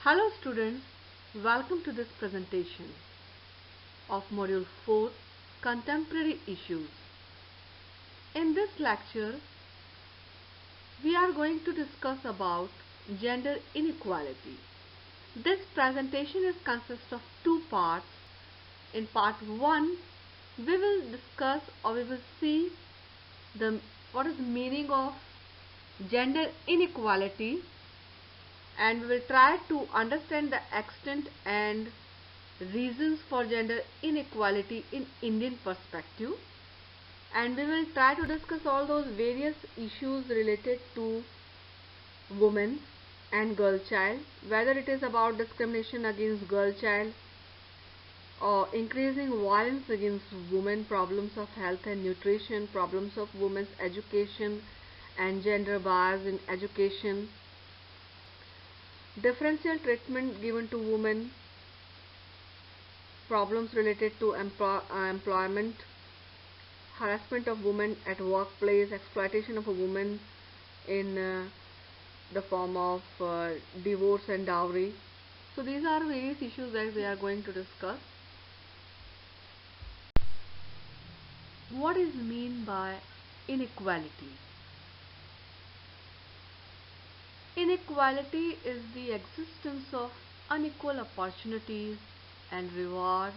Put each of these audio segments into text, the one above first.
Hello students, welcome to this presentation of Module 4 Contemporary Issues. In this lecture, we are going to discuss about gender inequality. This presentation is consists of two parts. In part 1, we will discuss or we will see what is the meaning of gender inequality, and we will try to understand the extent and reasons for gender inequality in Indian perspective, and we will try to discuss all those various issues related to women and girl child, whether it is about discrimination against girl child or increasing violence against women, problems of health and nutrition, problems of women's education and gender bias in education, differential treatment given to women, problems related to employment, harassment of women at workplace, exploitation of a woman in the form of divorce and dowry. So these are various issues that we are going to discuss. What is meant by inequality? Inequality is the existence of unequal opportunities and rewards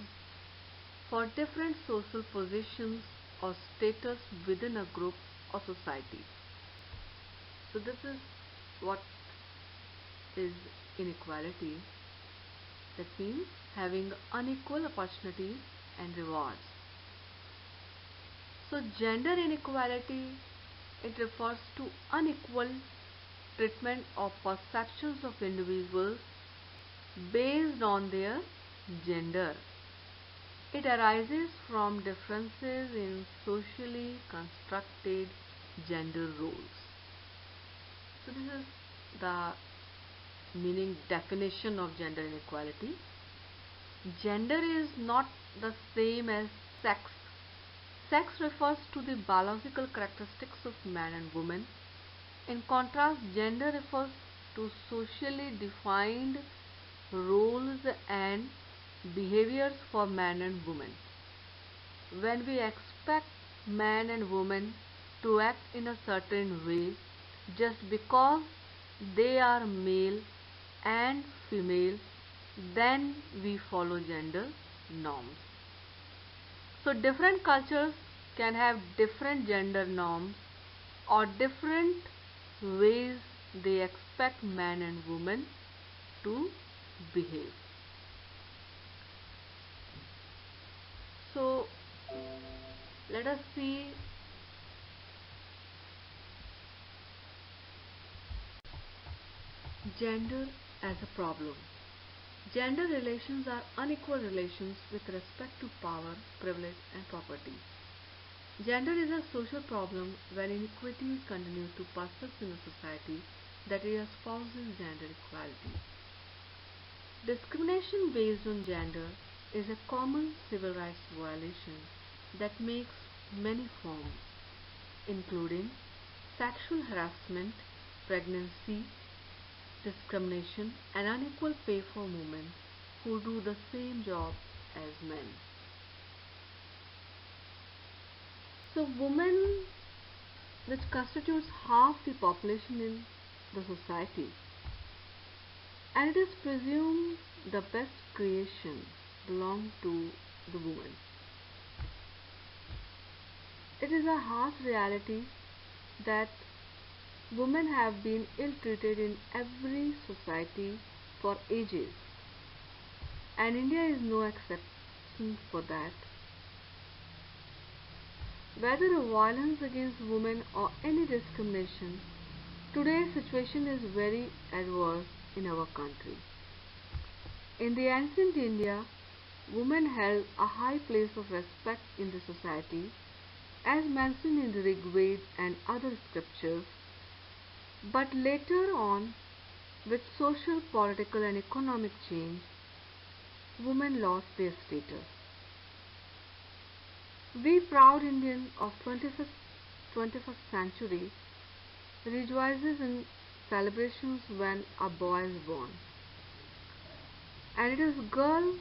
for different social positions or status within a group or society. So this is what is inequality. That means having unequal opportunities and rewards. So gender inequality, it refers to unequal treatment of perceptions of individuals based on their gender. It arises from differences in socially constructed gender roles. So this is the definition of gender inequality. Gender is not the same as sex. Sex refers to the biological characteristics of man and woman. In contrast, gender refers to socially defined roles and behaviors for man and woman. When we expect man and woman to act in a certain way just because they are male and female, then we follow gender norms. So different cultures can have different gender norms or different ways they expect man and woman to behave. So let us see gender as a problem. Gender relations are unequal relations with respect to power, privilege and property. Gender is a social problem where inequities continue to persist in a society that espouses gender equality. Discrimination based on gender is a common civil rights violation that makes many forms, including sexual harassment, pregnancy, discrimination, and unequal pay for women who do the same job as men. So women, which constitutes half the population in the society, and it is presumed the best creation belong to the woman. It is a harsh reality that women have been ill-treated in every society for ages, and India is no exception for that. Whether violence against women or any discrimination, today's situation is very adverse in our country. In the ancient India, women held a high place of respect in the society, as mentioned in the Rig Veda and other scriptures, but later on, with social, political and economic change, women lost their status. We proud Indian of 21st century rejoices in celebrations when a boy is born. and it is girl,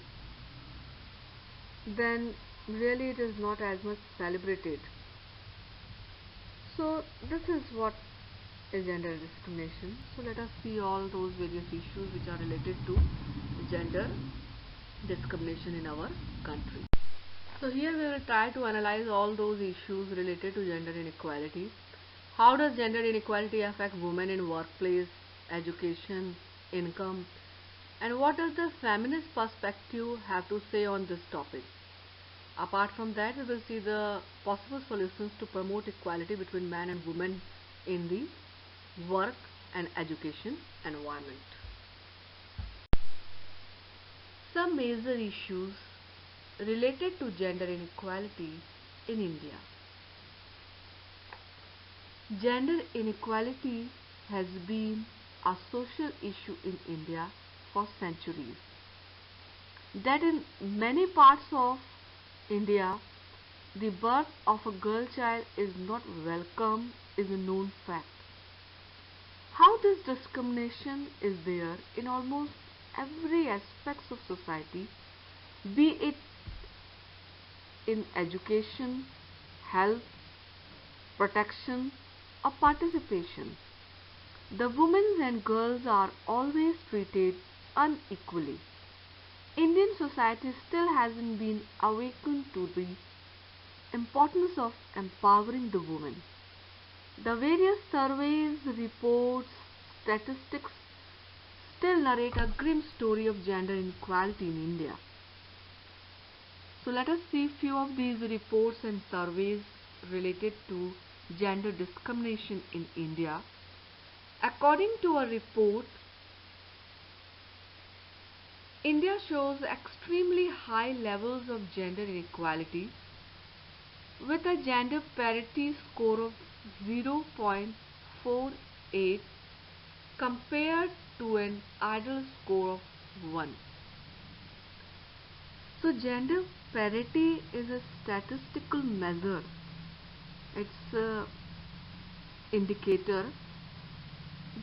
then really it is not as much celebrated. So this is what is gender discrimination. So let us see all those various issues which are related to gender discrimination in our country. So here we will try to analyze all those issues related to gender inequality. How does gender inequality affect women in workplace, education, income, and what does the feminist perspective have to say on this topic? Apart from that, we will see the possible solutions to promote equality between men and women in the work and education environment. Some major issues related to gender inequality in India. Gender inequality has been a social issue in India for centuries. That in many parts of India, the birth of a girl child is not welcome is a known fact. How this discrimination is there in almost every aspect of society, be it in education, health, protection, or participation. The women and girls are always treated unequally. Indian society still hasn't been awakened to the importance of empowering the woman. The various surveys, reports, statistics still narrate a grim story of gender inequality in India. So let us see few of these reports and surveys related to gender discrimination in India. According to a report, India shows extremely high levels of gender inequality with a gender parity score of 0.48 compared to an ideal score of 1. So gender parity is a statistical measure. It's an indicator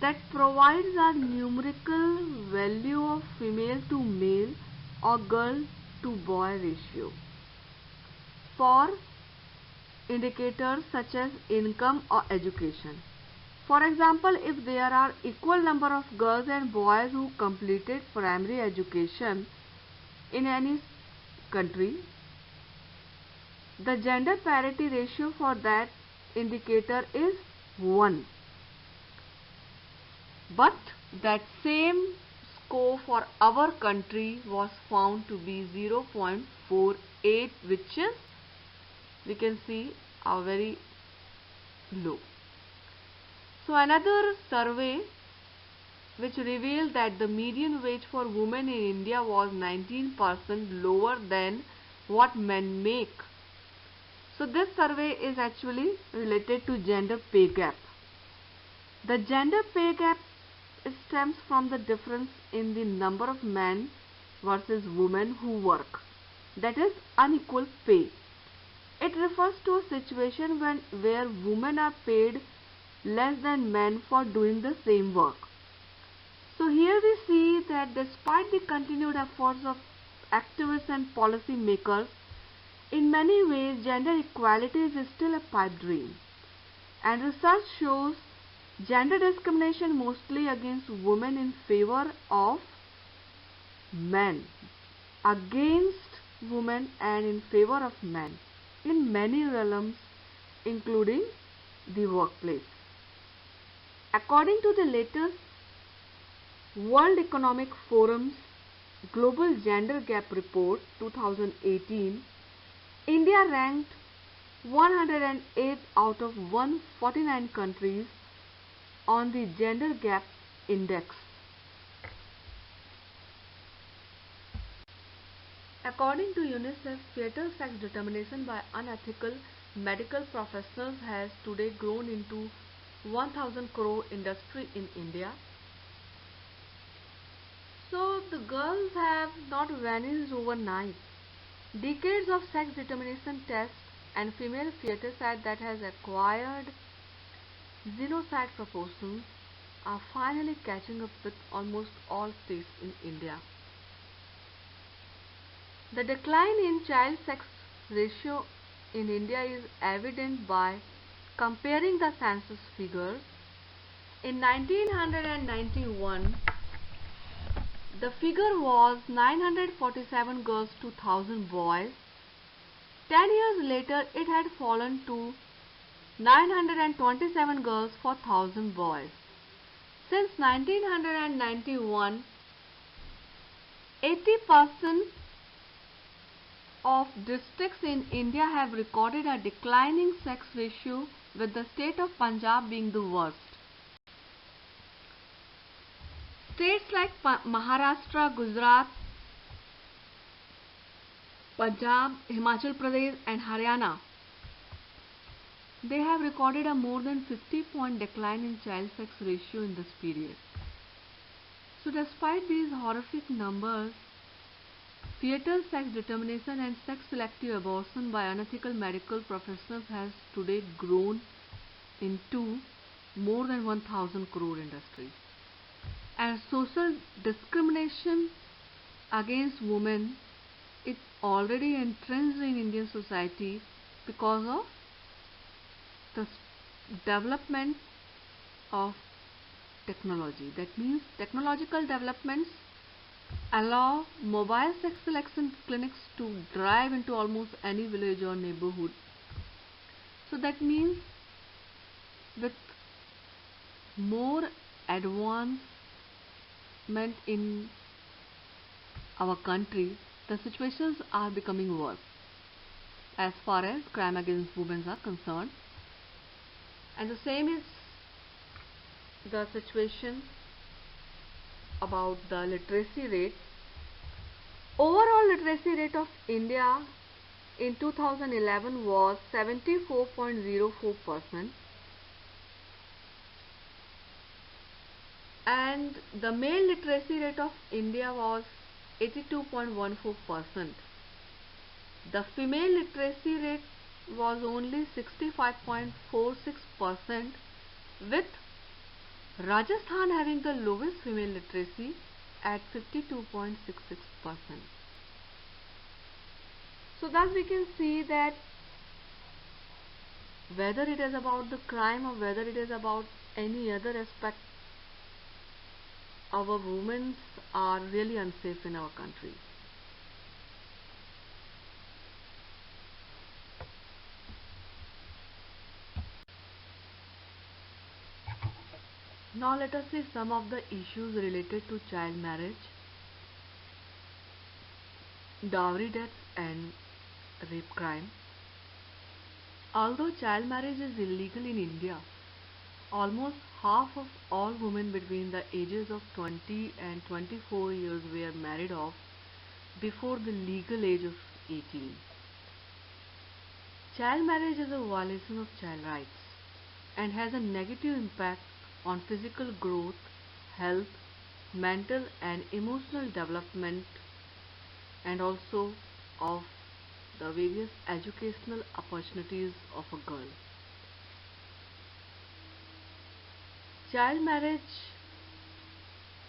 that provides a numerical value of female to male or girl to boy ratio for indicators such as income or education. For example, if there are equal number of girls and boys who completed primary education in any country, the gender parity ratio for that indicator is 1. But that same score for our country was found to be 0.48, which is, we can see, are very low. So another survey which revealed that the median wage for women in India was 19% lower than what men make. So this survey is actually related to gender pay gap. The gender pay gap stems from the difference in the number of men versus women who work, that is unequal pay. It refers to a situation where women are paid less than men for doing the same work. So here we see that despite the continued efforts of activists and policy makers, in many ways gender equality is still a pipe dream. And research shows gender discrimination mostly against women in favor of men, against women and in favor of men in many realms, including the workplace. According to the latest World Economic Forum's Global Gender Gap Report 2018, India ranked 108 out of 149 countries on the Gender Gap Index. According to UNICEF, fetal sex determination by unethical medical professionals has today grown into 1000 crore industry in India. So the girls have not vanished overnight. Decades of sex determination tests and female feticide that has acquired genocide proportions are finally catching up with almost all states in India. The decline in child sex ratio in India is evident by comparing the census figures. In 1991, the figure was 947 girls to 1000 boys. 10 years later, it had fallen to 927 girls for 1000 boys. Since 1991, 80% of districts in India have recorded a declining sex ratio, with the state of Punjab being the worst. States like Maharashtra, Gujarat, Punjab, Himachal Pradesh and Haryana, they have recorded a more than 50-point decline in child sex ratio in this period. So despite these horrific numbers, fetal sex determination and sex selective abortion by unethical medical professionals has today grown into more than 1000 crore industry. And social discrimination against women is already entrenched in Indian society because of the development of technology. That means technological developments allow mobile sex selection clinics to drive into almost any village or neighborhood. So that means with more advancement in our country, the situations are becoming worse as far as crime against women are concerned. And the same is the situation about the literacy rate. Overall literacy rate of India in 2011 was 74.04%, and the male literacy rate of India was 82.14%. The female literacy rate was only 65.46%, with Rajasthan having the lowest female literacy at 52.66%. So thus we can see that whether it is about the crime or whether it is about any other aspect, our women are really unsafe in our country. Now let us see some of the issues related to child marriage, dowry deaths and rape crime. Although child marriage is illegal in India, almost half of all women between the ages of 20 and 24 years were married off before the legal age of 18. Child marriage is a violation of child rights and has a negative impact on physical growth, health, mental and emotional development, and also of the various educational opportunities of a girl. Child marriage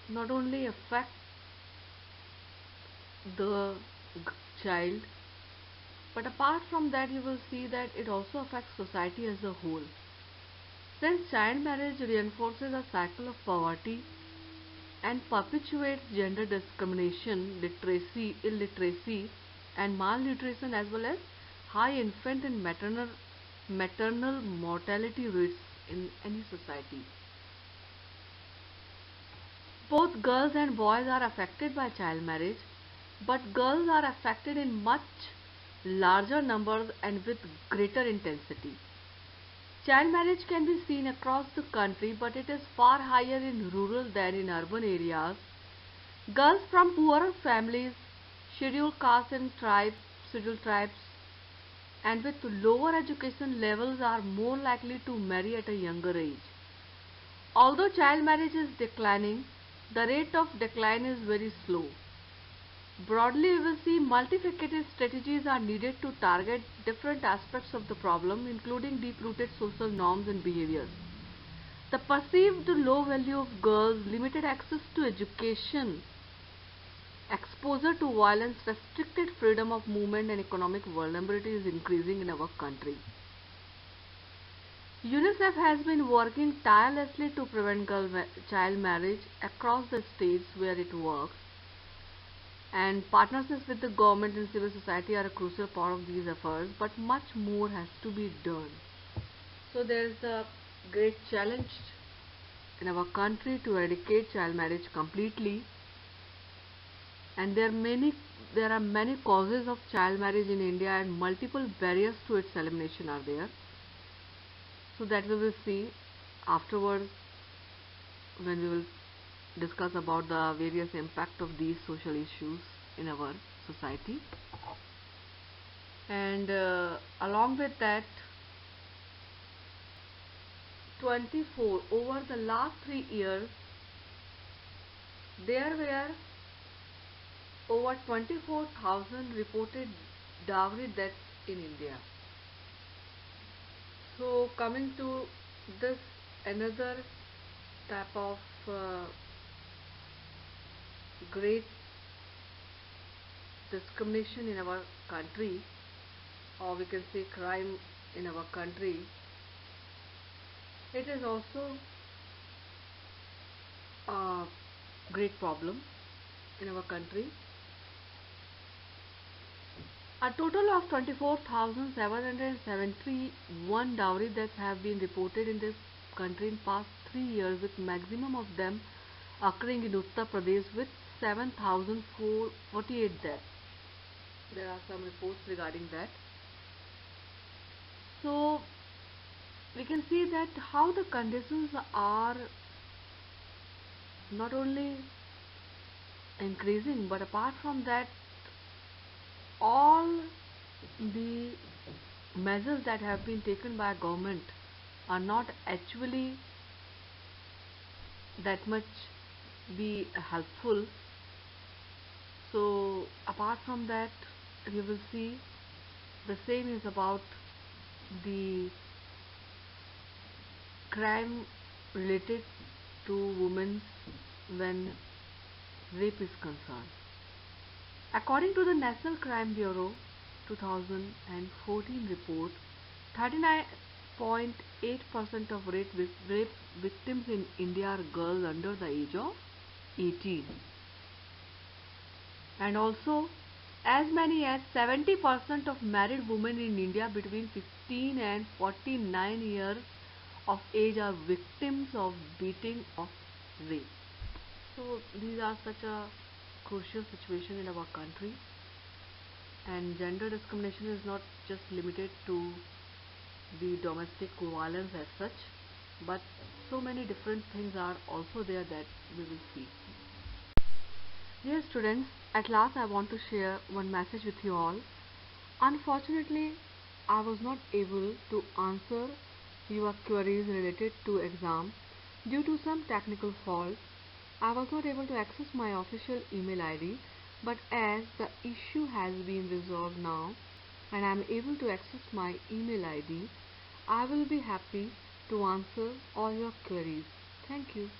not only affects the child, but apart from that you will see that it also affects society as a whole. Since child marriage reinforces a cycle of poverty and perpetuates gender discrimination, literacy, illiteracy and malnutrition, as well as high infant and maternal mortality rates in any society. Both girls and boys are affected by child marriage, but girls are affected in much larger numbers and with greater intensity. Child marriage can be seen across the country, but it is far higher in rural than in urban areas. Girls from poorer families, scheduled castes and scheduled tribes, and with lower education levels are more likely to marry at a younger age. Although child marriage is declining, the rate of decline is very slow. Broadly, we will see multifaceted strategies are needed to target different aspects of the problem, including deep-rooted social norms and behaviors. The perceived low value of girls, limited access to education, exposure to violence, restricted freedom of movement, and economic vulnerability is increasing in our country. UNICEF has been working tirelessly to prevent child marriage across the states where it works, and partnerships with the government and civil society are a crucial part of these efforts, but much more has to be done. So there is a great challenge in our country to eradicate child marriage completely, and there are many causes of child marriage in India, and multiple barriers to its elimination are there. So that we will see afterwards when we will discuss about the various impact of these social issues in our society. And along with that, 24 over the last 3 years, there were over 24,000 reported dowry deaths in India. So coming to this another type of great discrimination in our country, or we can say crime in our country, it is also a great problem in our country. A total of 24,771 dowry deaths have been reported in this country in past 3 years, with maximum of them occurring in Uttar Pradesh with 7,448 deaths. There are some reports regarding that. So we can see that how the conditions are not only increasing, but apart from that, all the measures that have been taken by government are not actually that much be helpful. So apart from that, we will see the same is about the crime related to women when rape is concerned. According to the National Crime Bureau 2014 report, 39.8% of rape victims in India are girls under the age of 18. And also, as many as 70% of married women in India between 15 and 49 years of age are victims of beating or rape. So these are such a crucial situation in our country, and gender discrimination is not just limited to the domestic violence as such, but so many different things are also there that we will see. Dear students, at last I want to share one message with you all. Unfortunately, I was not able to answer your queries related to exam due to some technical fault. I was not able to access my official email ID, but as the issue has been resolved now and I am able to access my email ID, I will be happy to answer all your queries. Thank you.